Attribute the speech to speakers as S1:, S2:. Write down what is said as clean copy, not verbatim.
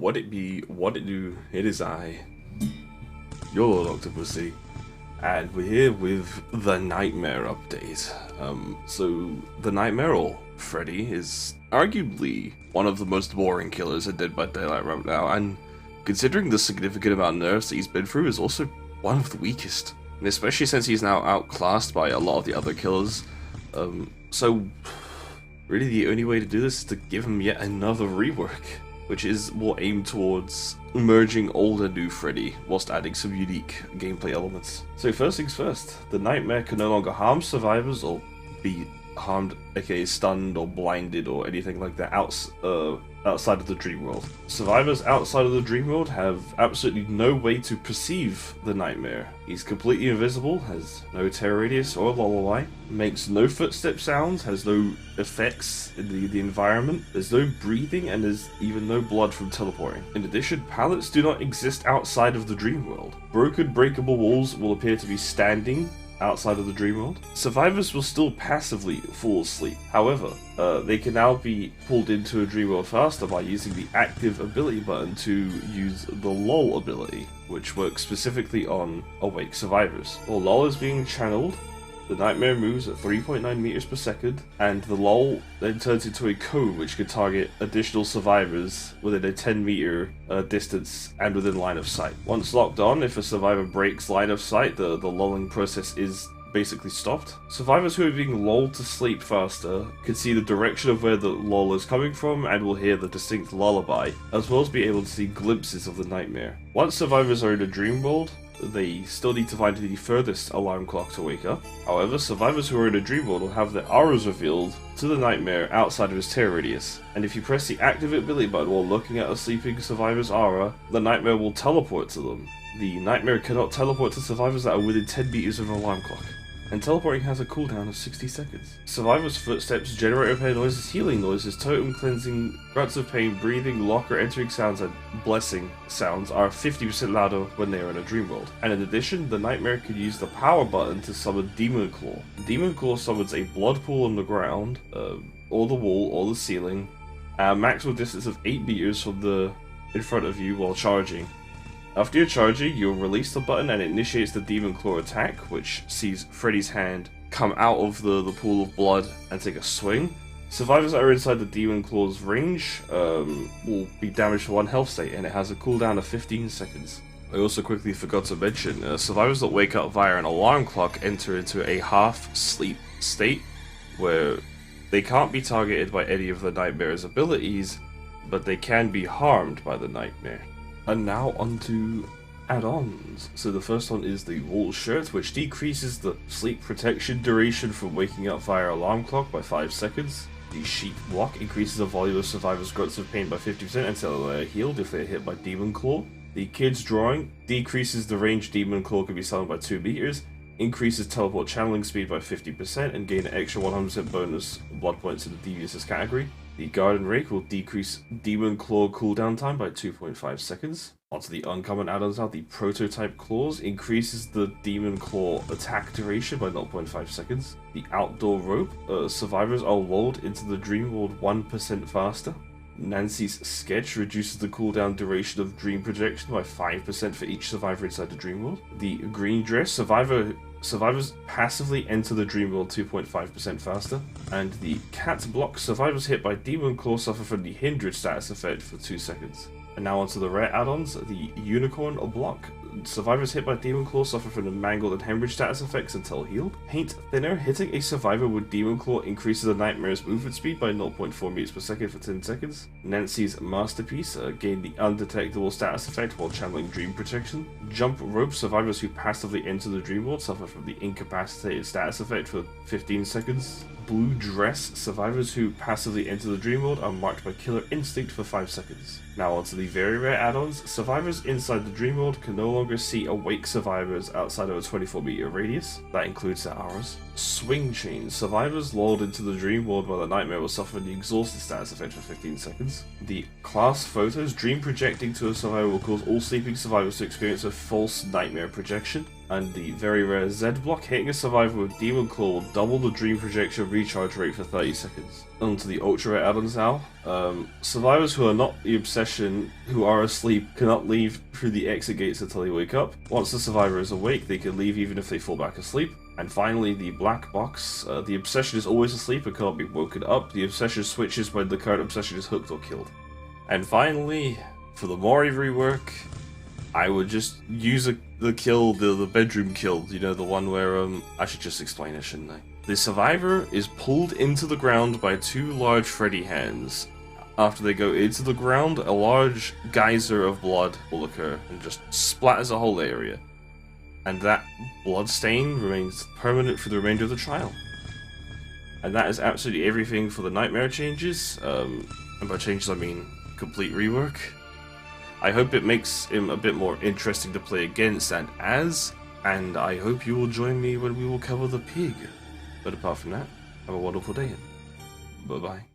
S1: What it be, what it do, it is I, your Lord Octopussy, and we're here with the Nightmare update. So the Nightmare, or Freddy, is arguably one of the most boring killers in Dead by Daylight right now, and considering the significant amount of nerfs that he's been through, is also one of the weakest, and especially since he's now outclassed by a lot of the other killers. So really the only way to do this is to give him yet another rework, which is more aimed towards merging old and new Freddy, whilst adding some unique gameplay elements. So first things first, the Nightmare can no longer harm survivors or be harmed, aka stunned or blinded or anything like that outside of the dream world. Survivors outside of the dream world have absolutely no way to perceive the Nightmare. He's completely invisible, has no terror radius or lullaby, makes no footstep sounds, has no effects in the environment, there's no breathing, and there's even no blood from teleporting. In addition, pallets do not exist outside of the dream world. Broken breakable walls will appear to be standing outside of the dream world. Survivors will still passively fall asleep. However, they can now be pulled into a dream world faster by using the active ability button to use the LOL ability, which works specifically on awake survivors. While LOL is being channeled, the Nightmare moves at 3.9 meters per second, and the LOL then turns into a cone which can target additional survivors within a 10-meter distance and within line of sight. Once locked on, if a survivor breaks line of sight, the lulling process is basically stopped. Survivors who are being lulled to sleep faster can see the direction of where the lull is coming from and will hear the distinct lullaby, as well as be able to see glimpses of the Nightmare. Once survivors are in a dream world, they still need to find the furthest alarm clock to wake up. However, survivors who are in a dream world will have their auras revealed to the Nightmare outside of his terror radius. And if you press the active ability button while looking at a sleeping survivor's aura, the Nightmare will teleport to them. The Nightmare cannot teleport to survivors that are within 10 meters of an alarm clock, and teleporting has a cooldown of 60 seconds. Survivors' footsteps, generator repair noises, healing noises, totem cleansing, grunts of pain, breathing, locker entering sounds, and blessing sounds are 50% louder when they are in a dream world. And in addition, the Nightmare can use the power button to summon Demon Claw. Demon Claw summons a blood pool on the ground, or the wall, or the ceiling, at a maximum distance of 8 meters from in front of you while charging. After you're charging, you'll release the button and it initiates the Demon Claw attack, which sees Freddy's hand come out of the pool of blood and take a swing. Survivors that are inside the Demon Claw's range will be damaged for 1 health state, and it has a cooldown of 15 seconds. I also quickly forgot to mention, survivors that wake up via an alarm clock enter into a half-sleep state, where they can't be targeted by any of the Nightmare's abilities, but they can be harmed by the Nightmare. And now onto add-ons. So the first one is the wool shirt, which decreases the sleep protection duration from waking up via alarm clock by 5 seconds. The sheep block increases the volume of survivors' grunts of pain by 50% until they are healed if they are hit by Demon Claw. The kid's drawing decreases the range Demon Claw can be summoned by 2 meters, increases teleport channeling speed by 50%, and gain an extra 100% bonus blood points in the Deviousness category. The Garden Rake will decrease Demon Claw cooldown time by 2.5 seconds. Onto the uncommon add-ons now, the Prototype Claws increases the Demon Claw attack duration by 0.5 seconds. The Outdoor Rope, survivors are lulled into the dream world 1% faster. Nancy's Sketch reduces the cooldown duration of dream projection by 5% for each survivor inside the dream world. The Green Dress, survivors passively enter the dream world 2.5% faster. And the Cat Block, survivors hit by Demon Claw suffer from the Hindred status effect for 2 seconds. And now onto the rare add-ons, the Unicorn Block. Survivors hit by Demon Claw suffer from the Mangled and Hemorrhage status effects until healed. Paint Thinner, hitting a survivor with Demon Claw increases the Nightmare's movement speed by 0.4 meters per second for 10 seconds. Nancy's Masterpiece, gain the Undetectable status effect while channeling Dream Protection. Jump Rope, survivors who passively enter the Dream World suffer from the Incapacitated status effect for 15 seconds. Blue Dress, survivors who passively enter the dream world are marked by Killer Instinct for 5 seconds. Now onto the very rare add-ons. Survivors inside the dream world can no longer see awake survivors outside of a 24-meter radius. That includes their auras. Swing Chains, survivors lulled into the dream world by the Nightmare will suffer the Exhausted status effect for 15 seconds. The Class Photos, dream projecting to a survivor will cause all sleeping survivors to experience a false Nightmare projection. And the very rare Z block, hitting a survivor with Demon Claw will double the Dream Projector recharge rate for 30 seconds. Onto the ultra rare add-ons now. Survivors who are not the obsession, who are asleep, cannot leave through the exit gates until they wake up. Once the survivor is awake, they can leave even if they fall back asleep. And finally, the black box. The obsession is always asleep and cannot be woken up. The obsession switches when the current obsession is hooked or killed. And finally, for the Mori rework, I would just use the kill, the bedroom kill, you know, the one where, I should just explain it, shouldn't I? The survivor is pulled into the ground by two large Freddy hands. After they go into the ground, a large geyser of blood will occur and just splatters the whole area. And that blood stain remains permanent for the remainder of the trial. And that is absolutely everything for the Nightmare changes, and by changes I mean complete rework. I hope it makes him a bit more interesting to play against and as, and I hope you will join me when we will cover the pig. But apart from that, have a wonderful day. Bye bye.